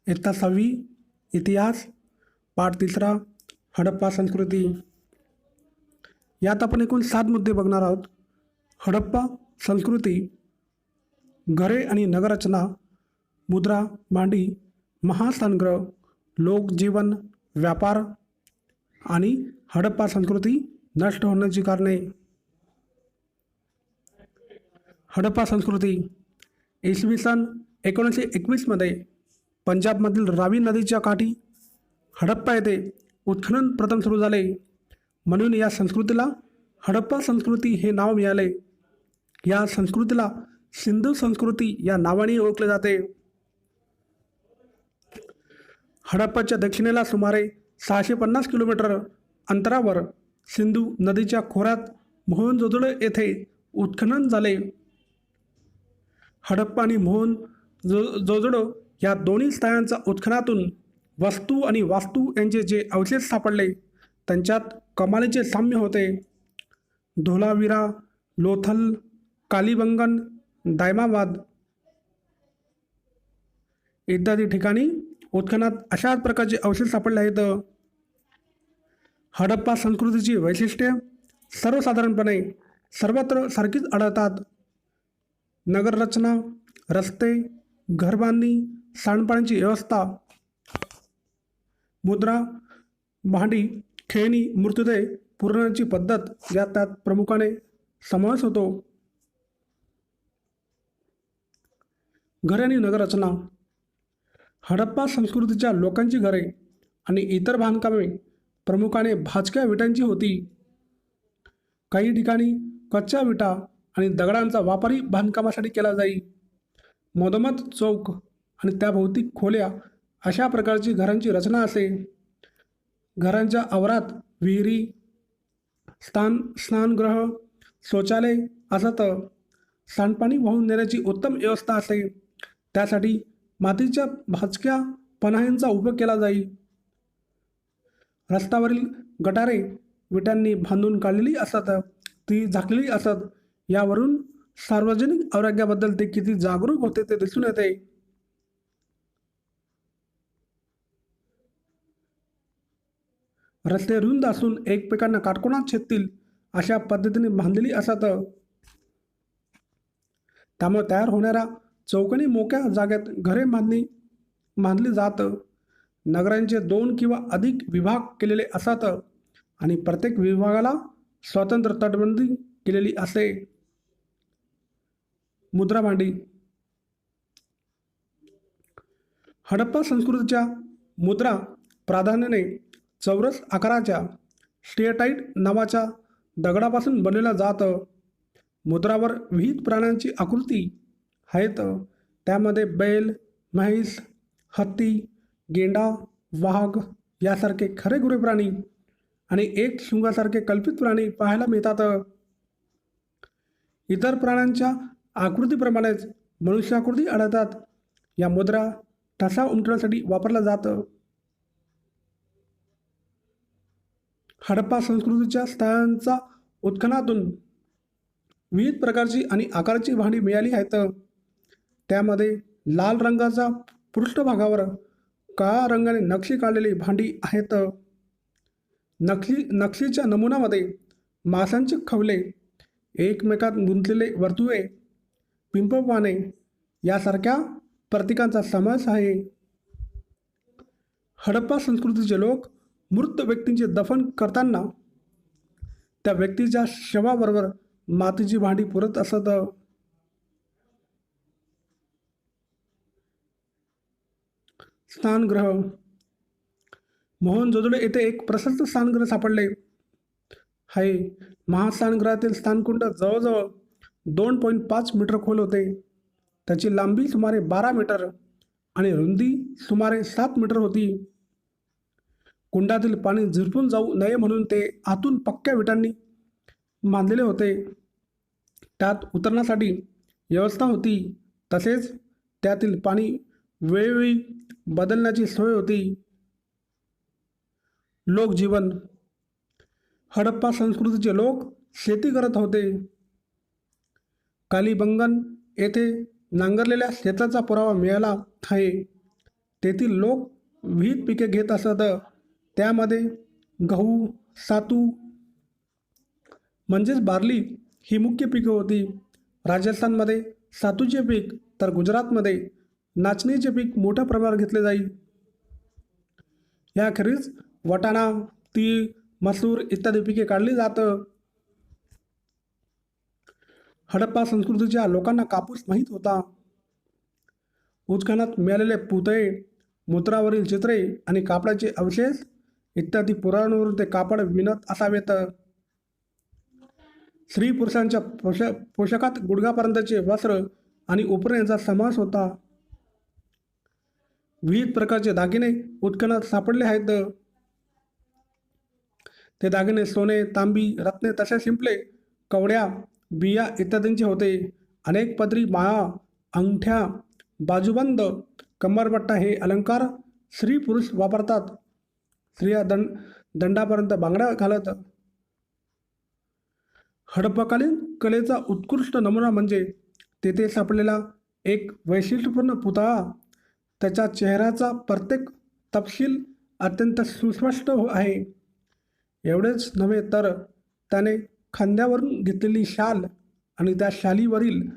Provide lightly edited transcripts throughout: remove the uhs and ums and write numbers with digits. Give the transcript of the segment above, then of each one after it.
इयत्ता 6वी इतिहास पाठ 3 हडप्पा संस्कृती। यात आपण एकूण 7 मुद्दे बघणार आहोत। हडप्पा संस्कृती, घरे आणि नगररचना, मुद्रा, भांडी, महासानगृह, लोकजीवन, व्यापार आणि हडप्पा संस्कृती नष्ट होण्याची कारणे। हडप्पा संस्कृती इसवी सन 1921मध्ये पंजाबमधील रावी नदीच्या काठी हडप्पा येथे उत्खनन प्रथम सुरू झाले, म्हणून या संस्कृतीला हडप्पा संस्कृती हे नाव मिळाले। या संस्कृतीला सिंधू संस्कृती या नावाने ओळखले जाते। हडप्पाच्या दक्षिणेला सुमारे 650 किलोमीटर अंतरावर सिंधू नदीच्या खोऱ्यात मोहनजोदडो येथे उत्खनन झाले। हडप्पा आणि मोहनजोदडो या दोन्ही स्थळांच्या उत्खननातून वस्तू आणि वास्तू यांचे जे अवशेष सापडले त्यांच्यात कमालीचे साम्य होते। धोलावीरा, लोथल, कालीबंगन, दायमाबाद इत्यादी ठिकाणी उत्खननात अशाच प्रकारचे अवशेष सापडले आहेत। हडप्पा संस्कृतीची वैशिष्ट्ये सर्वसाधारणपणे सर्वत्र सारखीच आढळतात। नगररचना, रस्ते, घरबांधणी, सांडपाण्याची व्यवस्था, मुद्रा, भांडी, खेळणी, मृतदेह पुरवण्याची पद्धत यात त्यात प्रमुखाने समावेश होतो। घरे आणि नगररचना, हडप्पा संस्कृतीच्या लोकांची घरे आणि इतर बांधकामे प्रामुख्याने भाजक्या विटांची होती। काही ठिकाणी कच्च्या विटा आणि दगडांचा वापरही बांधकामासाठी केला जाई। मधोमध चौक आणि त्याभोवती खोल्या अशा प्रकारची घरांची रचना असे। घरांच्या आवारात विहिरी, स्नानगृह, शौचालय असत। सांडपाणी वाहून नेण्याची उत्तम व्यवस्था असे। त्यासाठी मातीच्या भाजक्या पन्हाळ्यांचा उपयोग केला जाई। रस्त्यावरील गटारे विटांनी बांधून काढलेली असत, ती झाकलेली असत। यावरून सार्वजनिक आरोग्याबद्दल ते किती जागरूक होते ते दिसून येते। रस्ते रुंद असून एकमेकांना काटकोनात छेदतील अशा पद्धतीने बांधलेली असत। त्यामुळे तयार होणाऱ्या चौकोनी मोक्या जागेत घरे बांधली जात। नगरांचे 2 किंवा अधिक विभाग केलेले असत आणि प्रत्येक विभागाला स्वतंत्र तटबंदी केलेली असे। मुद्रा, भांडी, हडप्पा संस्कृतीच्या मुद्रा प्राधान्याने चौरस आकाराच्या स्टेटाईट नावाच्या दगडापासून बनवल्या जात। मुद्रावर विविध प्राण्यांची आकृती आहेत। त्यामध्ये बैल, म्हैस, हत्ती, गेंडा, वाघ यासारखे खरेखुरे प्राणी आणि एक शिंगासारखे कल्पित प्राणी पाहायला मिळतात। इतर प्राण्यांच्या आकृतीप्रमाणेच मनुष्याकृती आढळतात। या मुद्रा ठसा उमटवण्यासाठी वापरल्या जातात। हडप्पा संस्कृतीच्या स्थळांच्या उत्खननातून विविध प्रकारची आणि आकाराची भांडी मिळाली आहेत। त्यामध्ये लाल रंगाच्या पृष्ठभागावर काळ्या रंगाने नक्षी काढलेली भांडी आहेत। नक्षीच्या नमुन्यामध्ये माशांचे खवले, एकमेकात गुंतलेले वर्तुळे, पिंपळपाने यासारख्या प्रतीकांचा समावेश आहे। हडप्पा संस्कृतीचे लोक मृत व्यक्तींचे दफन करताना त्या व्यक्तीच्या शवाबरोबर मातीची भांडी पुरत असत। स्नानगृह, मोहनजोदडो येथे एक प्रशस्त स्नानगृह सापडले आहे। महास्नानगृहातील स्नानकुंड जवळजवळ 2.5 मीटर खोल होते। त्याची लांबी सुमारे 12 मीटर आणि रुंदी सुमारे 7 मीटर होती। कुंडातील पाणी झिरपून जाऊ नये म्हणून ते आतून पक्क्या विटांनी बांधलेले होते। त्यात उतरण्यासाठी व्यवस्था होती, तसेच त्यातील पाणी वेळोवेळी बदलण्याची सोय होती। लोकजीवन, हडप्पा संस्कृतीचे लोक शेती करत होते। कालीबंगन येथे नांगरलेल्या शेताचा पुरावा मिळाला आहे। तेथील लोक विविध पिके घेत असत. त्यामध्ये गहू, सातू म्हणजेच बार्ली ही मुख्य पिके होती. राजस्थानमध्ये सातूचे पीक तर गुजरातमध्ये नाचणीचे पीक मोठ्या प्रमाणावर घेतले जाईल. याखेरीज वाटाणा, तीळ, मसूर इत्यादी पिके काढली जातं. हडप्पा संस्कृतीच्या लोकांना कापूस माहीत होता. उत्खननात मिळालेले पुतळे, मूत्रावरील चित्रे आणि कापडाचे अवशेष इत्यादी पुराणांवरून ते कापड विणत असावेत. स्त्री पुरुषांच्या पोशाखात गुडघापर्यंतचे वस्त्र आणि उपरण यांचा समावेश होता. विविध प्रकारचे दागिने उत्खननात सापडले आहेत. ते दागिने सोने, तांबी, रत्ने तसेच शिंपले, कवड्या, बिया इत्यादींचे होते. अनेक पदरी माळा, अंगठ्या, बाजूबंद, कंबरपट्टा हे अलंकार स्त्री पुरुष वापरतात. स्त्रिया दंडापर्यंत बांगड्या घालत. हडप्पाकालीन कलेचा उत्कृष्ट नमुना म्हणजे तेथे सापडलेला एक वैशिष्ट्यपूर्ण पुतळा. त्याच्या चेहऱ्याचा प्रत्येक तपशील अत्यंत सुस्पष्ट आहे. एवढेच नव्हे तर त्याने खांद्यावरून घेतलेली शाल आणि त्या शालीवरील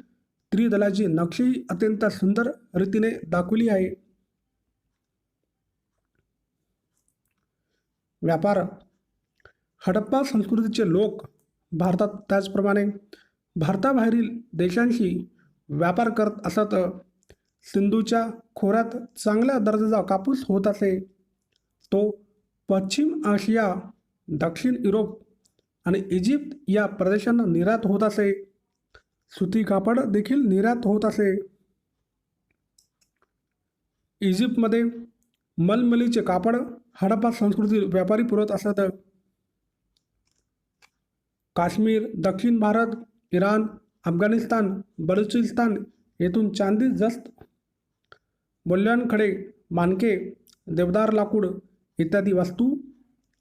त्रिदलाची नक्षी अत्यंत सुंदर रीतीने दाखवली आहे. व्यापार. हडप्पा संस्कृतीचे लोक भारतात त्याचप्रमाणे भारताबाहेरील देशांशी व्यापार करत असत. सिंधूच्या खोऱ्यात चांगल्या दर्जाचा कापूस होत असे. तो पश्चिम आशिया, दक्षिण युरोप आणि इजिप्त या प्रदेशांना निर्यात होत असे. सुती कापड देखील निर्यात होत असे. इजिप्तमध्ये मलमलीचे कापड हडप्पा संस्कृती व्यापारी पुरवत असत. काश्मीर, दक्षिण भारत, इराण, अफगाणिस्तान, बलुचिस्तान येथून चांदी, जस्त, मूल्यवान खडे, मानके, देवदार लाकूड इत्यादी वस्तू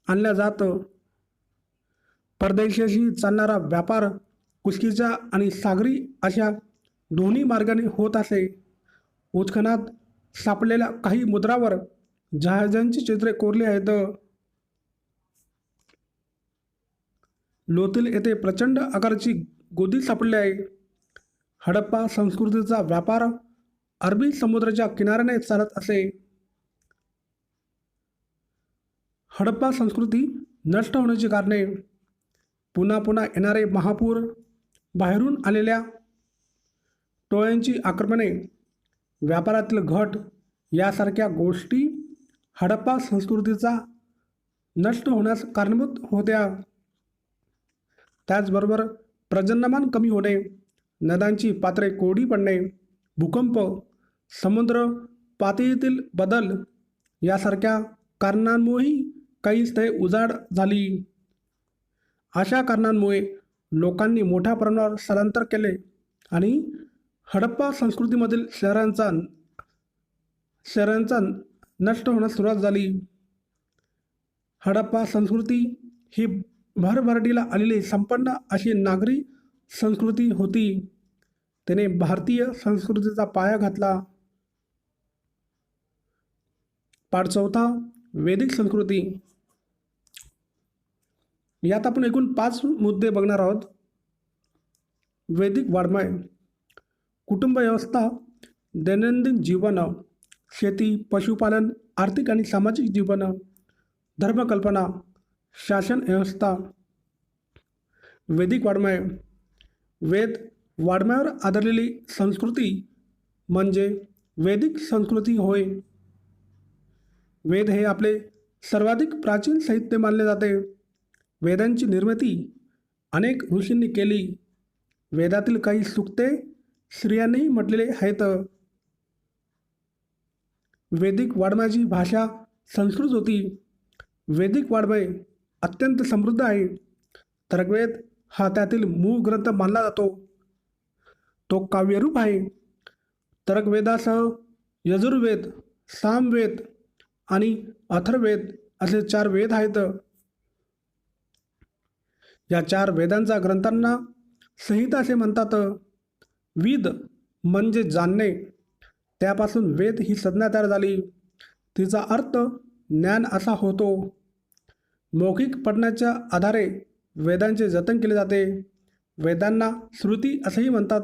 आणल्या जात. परदेशाशी चालणारा व्यापार कुस्कीच्या आणि सागरी अशा दोन्ही मार्गाने होत असे. उत्खननात सापडलेल्या काही मुद्रावर जहाजांची चित्रे कोरली आहेत. लोथिल येथे प्रचंड आकाराची गोदी सापडली आहे. हडप्पा संस्कृतीचा व्यापार अरबी समुद्राच्या किनाऱ्याने चालत असे. हडप्पा संस्कृती नष्ट होण्याची कारणे. पुन्हा पुन्हा येणारे महापूर, बाहेरून आलेल्या टोळ्यांची आक्रमणे, व्यापारातील घट यासारख्या गोष्टी हडप्पा संस्कृतीचा नष्ट होण्यास कारणीभूत होत्या. त्याचबरोबर प्रजननमान कमी होणे, नद्यांची पात्रे कोरडी पडणे, भूकंप, समुद्र पातळीतील बदल यासारख्या कारणांमुळेही काही स्थळे उजाड झाली. अशा कारणांमुळे लोकांनी मोठ्या प्रमाणावर स्थलांतर केले आणि हडप्पा संस्कृतीमधील शहरांचा नष्ट होण्यास सुरुवात झाली. हडप्पा संस्कृती ही भरभराटीला आलेली संपन्न अशी नागरी संस्कृती होती. त्याने भारतीय संस्कृतीचा पाया घातला. पाठ 4, वैदिक संस्कृती. यात आपण एकूण 5 मुद्दे बघणार आहोत. वैदिक वाङ्मय. कुटुंब व्यवस्था, दैनंदिन जीवन, शेती, पशुपालन, आर्थिक आणि सामाजिक जीवन, धर्मकल्पना, शासन व्यवस्था. वैदिक वाङ्मय. वेद वाङ्मयावर आधारलेली संस्कृती म्हणजे वैदिक संस्कृती होय. वेद हे आपले सर्वाधिक प्राचीन साहित्य मानले जाते. वेदांची निर्मिती अनेक ऋषींनी केली. वेदातील काही सूक्ते स्त्रियांनीही म्हटलेले आहेत. वैदिक वाङ्मयाची भाषा संस्कृत होती. वैदिक वाङ्मय अत्यंत समृद्ध आहे. तर्कवेद हा त्यातील मूळ ग्रंथ मानला जातो. तो काव्यरूप आहे. तर्कवेदासह यजुर्वेद, सामवेद आणि अथर्ववेद असे 4 वेद आहेत. या 4 वेदांच्या ग्रंथांना संहिता असे म्हणतात. विद म्हणजे जाणणे, त्यापासून वेद ही संज्ञा तयार झाली. तिचा अर्थ ज्ञान असा होतो. मौखिक पठणाच्या आधारे वेदांचे जतन केले जाते. वेदांना श्रुती असेही म्हणतात.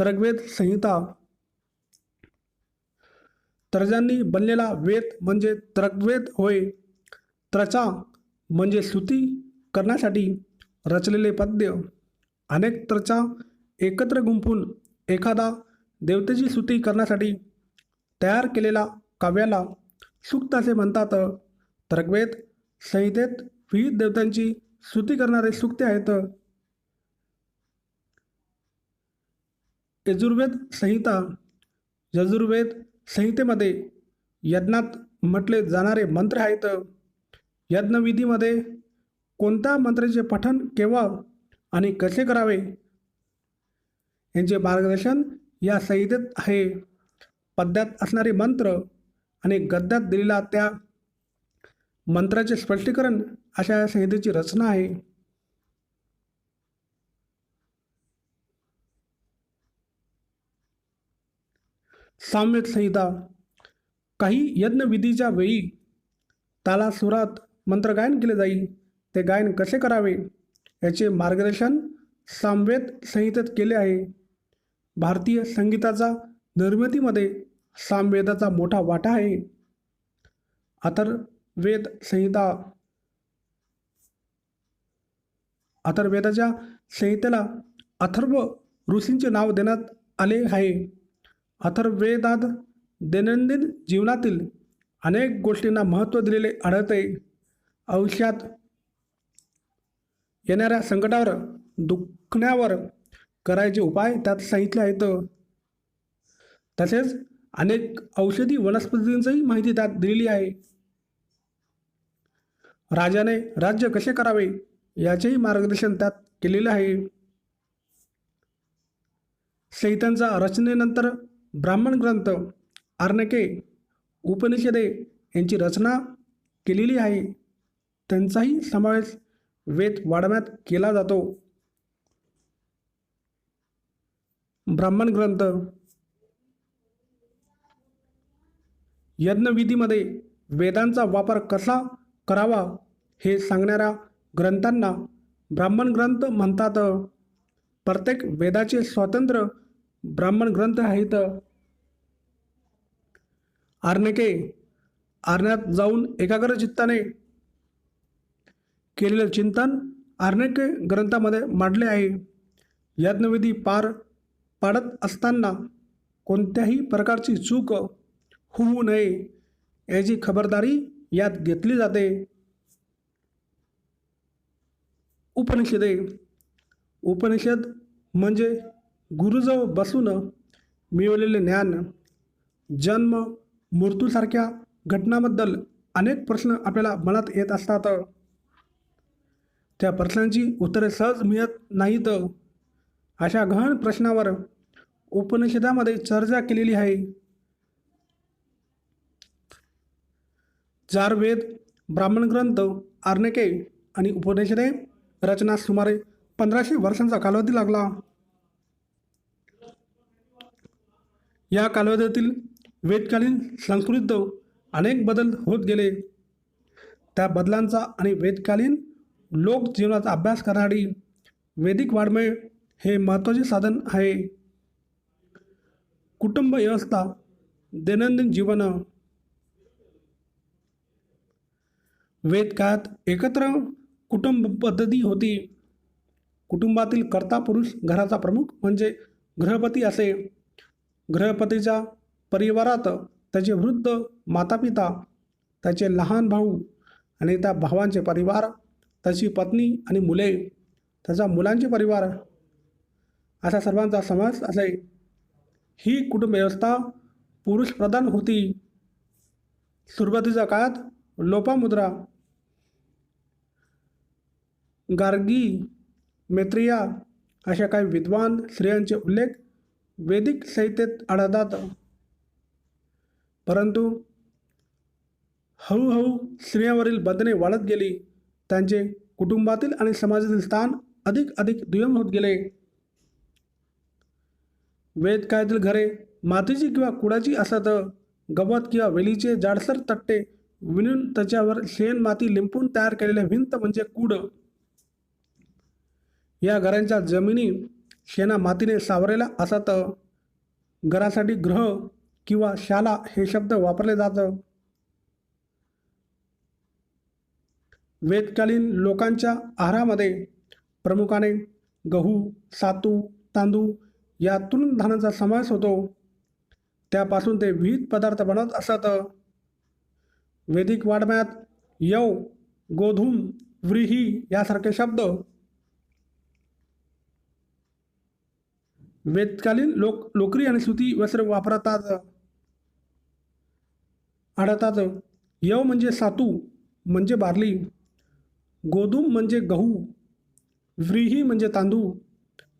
तर्कवेद संहिता. तर्जांनी बनलेला वेद म्हणजे तर्कवेद होय. त्रचा म्हणजे स्तुती करण्यासाठी रचलेले पद्य. अनेक त्रचा एकत्र गुंफून एखादा देवतेची स्तुती करण्यासाठी तयार केलेला काव्याला सूक्त असे म्हणतात. तर्कवेद संहितेत विविध देवतांची स्तुती करणारे सूक्ते आहेत. यजुर्वेद संहिता. यजुर्वेद संहितेमध्ये यज्ञात म्हटले जाणारे मंत्र आहेत. यज्ञविधीमध्ये कोणत्या मंत्राचे पठण केव्हा आणि कसे करावे यांचे मार्गदर्शन या संहितेत आहे. पद्यात असणारे मंत्र आणि गद्यात दिलेला त्या मंत्राचे स्पष्टीकरण अशा या संहितेची रचना आहे. सामवेद संहिता. काही यज्ञविधीच्या वेळी तालासुरात मंत्रगायन केले जाईल. ते गायन कसे करावे याचे मार्गदर्शन सामवेद संहितेत केले आहे. भारतीय संगीताचा निर्मितीमध्ये सामवेदाचा मोठा वाटा आहे. अथर्ववेद संहिता. अथर्ववेदाच्या संहितेला अथर्व ऋषींचे नाव देण्यात आले आहे. अथर्ववेदात दैनंदिन जीवनातील अनेक गोष्टींना महत्त्व दिलेले आढळते. आयुष्यात येणाऱ्या संकटावर, दुखण्यावर करायचे उपाय त्यात सांगितले आहेत. तसेच अनेक औषधी वनस्पतींचीही माहिती त्यात दिलेली आहे. राजाने राज्य कसे करावे याचेही मार्गदर्शन त्यात केलेले आहे. संहितांच्या रचनेनंतर ब्राह्मण ग्रंथ, आर्णके, उपनिषदे यांची रचना केलेली आहे. त्यांचाही समावेश वेद वाङ्मयात केला जातो. ब्राह्मण ग्रंथ. यज्ञविधीमध्ये वेदांचा वापर कसा करावा हे सांगणाऱ्या ग्रंथांना ब्राह्मण ग्रंथ म्हणतात. प्रत्येक वेदाचे स्वतंत्र ब्राह्मण ग्रंथ आहेत. आर्णके. आरण्यात जाऊन एकाग्र चित्ताने केलेले चिंतन आर्णके ग्रंथामध्ये मांडले आहे. यज्ञविधी पार पाडत असताना कोणत्याही प्रकारची चूक होऊ नये याची खबरदारी यात घेतली जाते. उपनिषदे. उपनिषद म्हणजे गुरुजवळ बसून मिळवलेले ज्ञान. जन्म मृत्यूसारख्या घटनांबद्दल अनेक प्रश्न आपल्याला मनात येत असतात. त्या प्रश्नांची उत्तरे सहज मिळत नाहीत. अशा गहन प्रश्नावर उपनिषदामध्ये चर्चा केलेली आहे. चार वेद, ब्राह्मण ग्रंथ, आर्णके आणि उपनिषदे रचना सुमारे 1500 वर्षांचा कालावधी लागला. या कालावधीतील वेदकालीन संस्कृतीत अनेक बदल होत गेले. त्या बदलांचा आणि वेदकालीन लोकजीवनाचा अभ्यास करणारी वैदिक वाङ्मय हे महत्त्वाचे साधन आहे. कुटुंब व्यवस्था, दैनंदिन जीवन. वेदकाळात एकत्र कुटुंब पद्धती होती. कुटुंबातील कर्ता पुरुष घराचा प्रमुख म्हणजे गृहपती असे. गृहपतीच्या परिवारात त्याचे वृद्ध मातापिता, त्याचे लहान भाऊ आणि त्या भावांचे परिवार, त्याची पत्नी आणि मुले, त्याच्या मुलांचे परिवार अशा सर्वांचा समावेश असे. ही कुटुंब व्यवस्था पुरुषप्रधान होती. सुरुवातीच्या काळात लोपामुद्रा, गार्गी, मैत्रेय अशा काही विद्वान स्त्रियांचे उल्लेख वैदिक साहित्यात आढळतात. परंतु हळूहळू स्त्रियांवरील बंधने वाढत गेली. त्यांचे कुटुंबातील आणि समाजातील स्थान अधिक दुय्यम होत गेले. वेदकाळातील घरे मातीची किंवा कुडाची असत. गवत किंवा वेलीचे जाडसर तट्टे विणून त्याच्यावर शेण माती लिंपून तयार केलेले भिंत म्हणजे कूड. या घरांच्या जमिनी शेणा मातीने सावरेला असत. घरासाठी गृह किंवा शाला हे शब्द वापरले जातं. वेदकालीन लोकांच्या आहारामध्ये प्रामुख्याने गहू, सातू, तांदूळ या तृणधान्याचा समावेश होतो. त्यापासून ते विविध पदार्थ बनवत असत. वैदिक वाङ्मयात यव, गोधूम, व्रीही यासारखे शब्द वेदकालीन लोक लोकरी आणि सुती वस्त्र वापरतात आढळतात. यव म्हणजे सातू म्हणजे बार्ली, गोधूम म्हणजे गहू, व्रीही म्हणजे तांदूळ.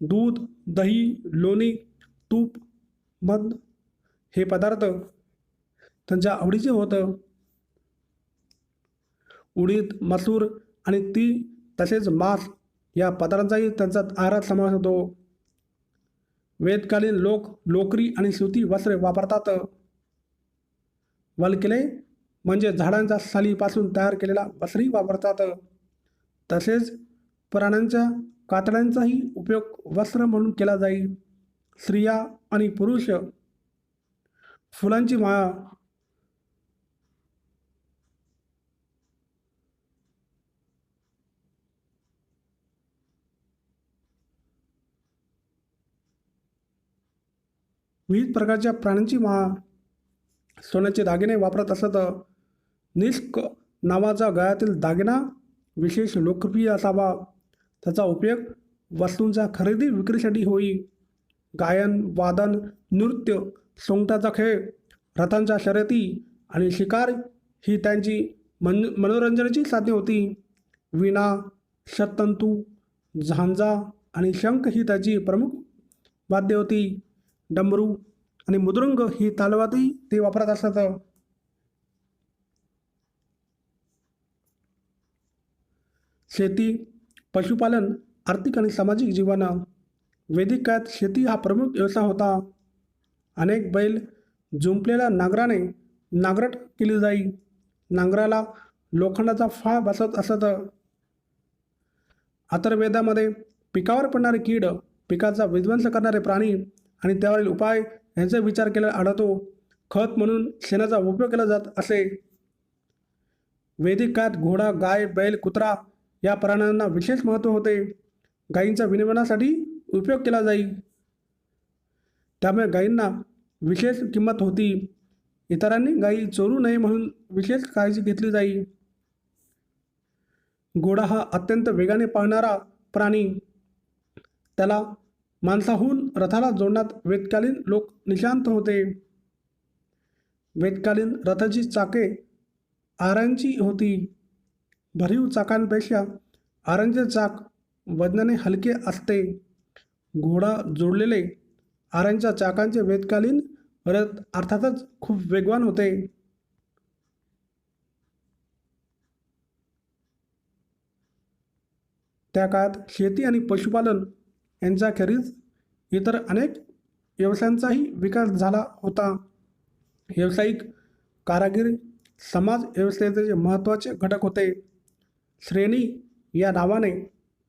दूध, दही, लोणी, तूप, मध हे पदार्थ त्यांच्या आवडीचे होतं. उडीद, मसूर आणि तीळ तसेच मांस या पदार्थांचाही त्यांचा आहारात समावेश होतो. वेदकालीन लोक लोकरी आणि सुती वस्त्रे वापरतात. वल्कले म्हणजे झाडांच्या सालीपासून तयार केलेला वस्त्रही वापरतात. तसेच प्राण्यांच्या कातड्यांचाही उपयोग वस्त्र म्हणून केला जाईल. स्त्रिया आणि पुरुष फुलांची माळा, विविध प्रकारच्या प्राण्यांची माळा, सोन्याचे दागिने वापरत असत. निष्क नावाचा गळ्यातील दागिना विशेष लोकप्रिय असावा. त्याचा उपयोग वस्तूंच्या खरेदी विक्रीसाठी होई. गायन, वादन, नृत्य, सोंगट्याचा खेळ, रथांच्या शर्यती आणि शिकार ही त्यांची मनोरंजनाची साधने होती. वीणा, शततंतू, झांजा आणि शंख ही त्याची प्रमुख वाद्ये होती. डमरू आणि मृदुंग ही तालवाद्यही ते वापरत असत. शेती, पशुपालन, आर्थिक आणि सामाजिक जीवन. वैदिक काळात शेती हा प्रमुख व्यवसाय होता. अनेक बैल जुंपलेल्या नांगराने नांगरट केली जाई. नांगराला लोखंडाचा फाळ बसत असत. अथर्ववेदामध्ये पिकावर पडणारे कीड, पिकाचा विध्वंस करणारे प्राणी आणि त्यावरील उपाय यांचा विचार केला आढळतो. खत म्हणून शेणाचा उपयोग केला जात असे. वैदिक काळात घोडा, गाय, बैल, कुत्रा या प्राण्यांना विशेष महत्त्व होते. गायींच्या विनिमयासाठी उपयोग केला जाई. त्यामुळे गायींना विशेष किंमत होती. इतरांनी गायी चोरू नये म्हणून विशेष काळजी घेतली जाई. घोडा हा अत्यंत वेगाने पळणारा प्राणी. त्याला माणसाहून रथाला जोडण्यात वेदकालीन लोक निशांत होते. वेदकालीन रथाची चाके आरांची होती. भरीव चाकांपेक्षा आरांचे चाक वजनाने हलके असते. घोडा जोडलेले आरांच्या चाकांचे वेदकालीन रथ अर्थातच खूप वेगवान होते. त्या काळात शेती आणि पशुपालन यांच्याखेरीज इतर अनेक व्यवसायांचाही विकास झाला होता. व्यावसायिक कारागीर समाज व्यवस्थेचे महत्त्वाचे घटक होते. श्रेणी या नावाने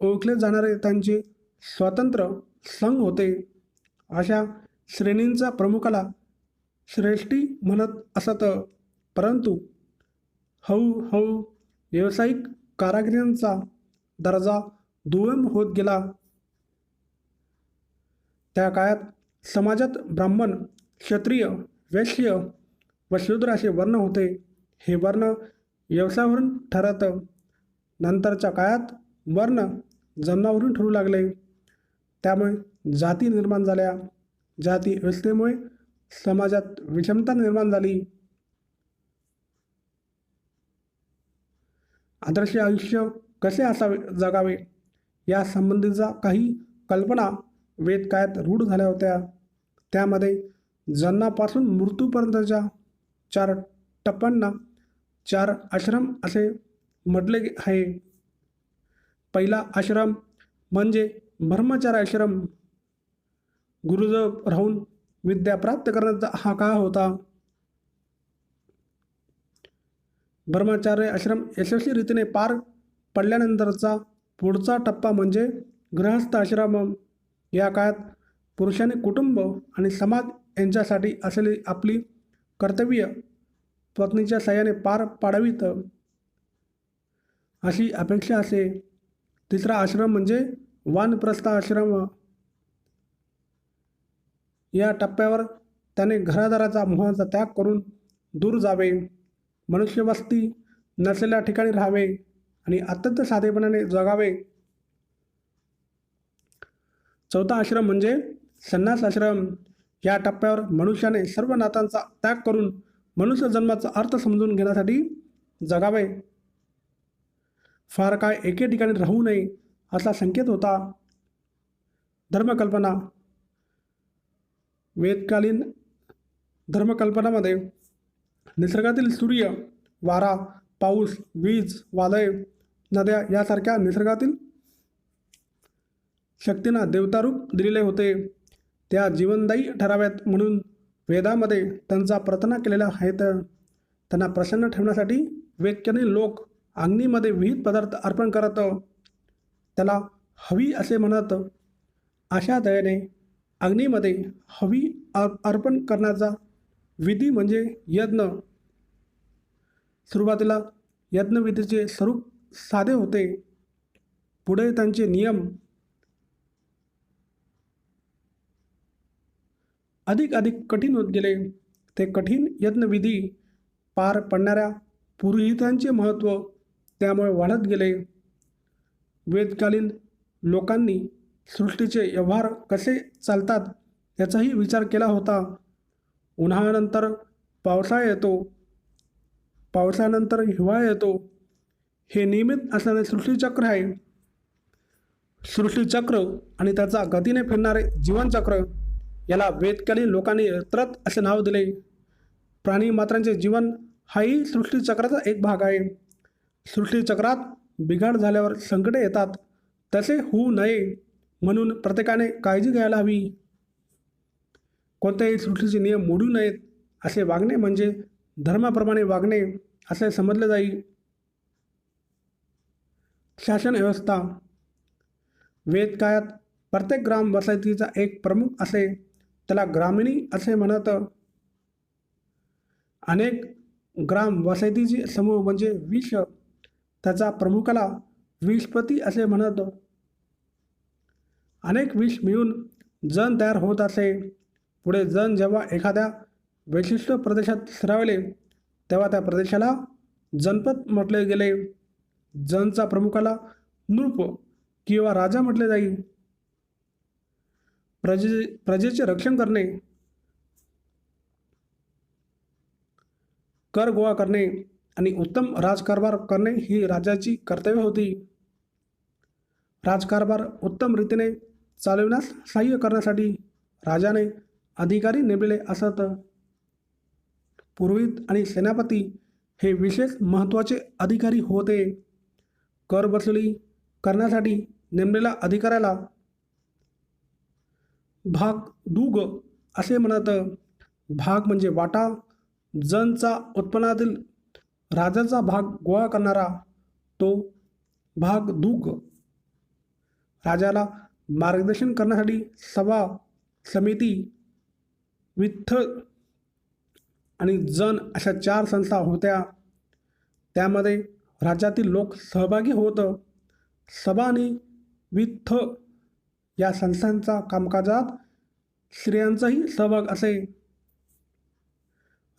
ओळखले जाणारे त्यांचे स्वतंत्र संघ होते. अशा श्रेणींचा प्रमुखाला श्रेष्ठी म्हणत असत. परंतु हळूहळू व्यावसायिक कारागिरांचा दर्जा दुय्यम होत गेला. त्या काळात समाजात ब्राह्मण, क्षत्रिय, वैश्य व शूद्र असे वर्ण होते. हे वर्ण व्यवसायावरून ठरत. नंतरच्या काळात वर्ण जन्मावरून ठरू लागले. त्यामुळे जाती निर्माण झाल्या. जाती व्यवस्थेमुळे समाजात विषमता निर्माण झाली. आदर्श आयुष्य कसे असावे, जगावे या संबंधीचा काही कल्पना वेदकाळात रूढ झाल्या होत्या. त्यामध्ये जन्मापासून मृत्यूपर्यंतच्या 4 टप्प्यांना 4 आश्रम असे म्हटले आहे. पहिला आश्रम म्हणजे ब्रह्मचार्य आश्रम. गुरुजवळ राहून विद्या प्राप्त करण्याचा हा काळ होता. ब्रह्मचार्य आश्रम यशस्वी रीतीने पार पडल्यानंतरचा पुढचा टप्पा म्हणजे गृहस्थ आश्रम. या काळात पुरुषाने कुटुंब आणि समाज यांच्यासाठी असलेली आपली कर्तव्य पत्नीच्या साह्याने पार पाडावीत अशी अपेक्षा असे. तिसरा आश्रम म्हणजे वानप्रस्थ आश्रम. या टप्प्यावर त्याने घरादाराचा मोहाचा त्याग करून दूर जावे, मनुष्यवस्ती नसलेल्या ठिकाणी राहावे आणि अत्यंत साधेपणाने जगावे. चौथा आश्रम म्हणजे संन्यास आश्रम. या टप्प्यावर मनुष्याने सर्व नात्यांचा त्याग करून मनुष्य जन्माचा अर्थ समजून घेण्यासाठी जगावे. फार काळ एके ठिकाणी राहू नये असा संकेत होता. धर्मकल्पना. वेदकालीन धर्मकल्पनामध्ये निसर्गातील सूर्य, वारा, पाऊस, वीज, वादळे, नद्या यासारख्या निसर्गातील शक्तींना देवतारूप दिलेले होते. त्या जीवनदायी ठराव्यात म्हणून वेदामध्ये त्यांचा प्रार्थना केलेल्या आहेत. त्यांना प्रसन्न ठेवण्यासाठी वेदकालीन लोक अग्नीमध्ये विविध पदार्थ अर्पण करत, त्याला हवी असे म्हणत. अशा दयेने अग्नीमध्ये हवी अर्पण करण्याचा विधी म्हणजे यज्ञ. सुरुवातीला यज्ञविधीचे स्वरूप साधे होते. पुढे त्यांचे नियम अधिक कठीण होत गेले. ते कठीण यज्ञविधी पार पडणाऱ्या पुरोहितांचे महत्त्व त्यामुळे वाढत गेले. वेदकालीन लोकांनी सृष्टीचे व्यवहार कसे चालतात याचाही विचार केला होता. उन्हाळ्यानंतर पावसाळा येतो, पावसाळ्यानंतर हिवाळा येतो. हे नियमित असणारे सृष्टीचक्र आहे. सृष्टीचक्र आणि त्याचा गतीने फिरणारे जीवनचक्र याला वेदकालीन लोकांनी रत्रत असे नाव दिले. प्राणी मात्रांचे जीवन हाही सृष्टीचक्राचा एक भाग आहे. सृष्टीचक्रात बिघाड झाल्यावर संकटे येतात. तसे होऊ नये म्हणून प्रत्येकाने काळजी घ्यायला हवी. कोणत्याही सृष्टीचे नियम मोडू नयेत असे वागणे म्हणजे धर्माप्रमाणे वागणे असे समजले जाईल. शासन व्यवस्था. वेदकाळात प्रत्येक ग्राम वसाहतीचा एक प्रमुख असे, त्याला ग्रामिणी असे म्हणत. अनेक ग्राम वसाहतीचे समूह म्हणजे 20, त्याचा प्रमुखाला 20पती असे म्हणत. अनेक 20 मिळून जन तयार होत असे. पुढे जन जेव्हा एखाद्या विशिष्ट प्रदेशात स्थिरावले तेव्हा त्या प्रदेशाला जनपद म्हटले गेले. जनचा प्रमुखाला नृप किंवा राजा म्हटले जाईल. प्रजेचे रक्षण करणे, कर गोळा करणे आणि उत्तम राजकारभार करणे ही राजाची कर्तव्य होती. राजकारभार उत्तम रीतीने चालविण्यास सहाय्य करण्यासाठी राजाने अधिकारी नेमलेले असत. पुरोहित आणि सेनापती हे विशेष महत्त्वाचे अधिकारी होते. कर वसुली करण्यासाठी नेमलेल्या अधिकाऱ्याला भागदूग असे म्हणत. भाग म्हणजे वाटा. जनचा उत्पन्नातील राजाचा भाग गोळा करणारा तो भागदूग. राजाला मार्गदर्शन करण्यासाठी सभा, समिती, वित्त आणि जन अशा 4 संस्था होत्या. त्यामध्ये राज्यातील लोक सहभागी होत. सभा आणि वित्त या संस्थांचा कामकाजात स्त्रियांचाही सहभाग असे.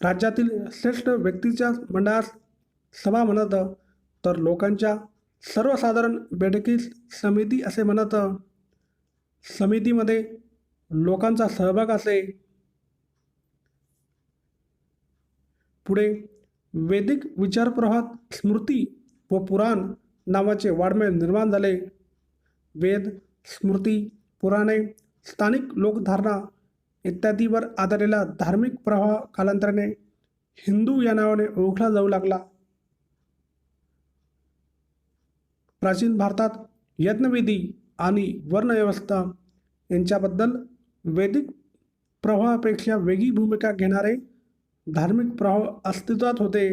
राज्यातील श्रेष्ठ व्यक्तीच्या मंडळास सभा म्हणत, तर लोकांच्या सर्वसाधारण बैठकीस समिती असे म्हणत. समितीमध्ये लोकांचा सहभाग असे. पुढे वैदिक विचारप्रवाहात स्मृती व पुराण नावाचे वाङ्मय निर्माण झाले. वेद, स्मृती, पुराणे, स्थानिक लोकधारणा इत्यादीवर आधारलेला धार्मिक प्रवाह कालांतराने हिंदू या नावाने ओळखला जाऊ लागला. प्राचीन भारतात यज्ञविधी आणि वर्णव्यवस्था यांच्याबद्दल वैदिक प्रवाहापेक्षा वेगळी भूमिका घेणारे धार्मिक प्रवाह अस्तित्वात होते.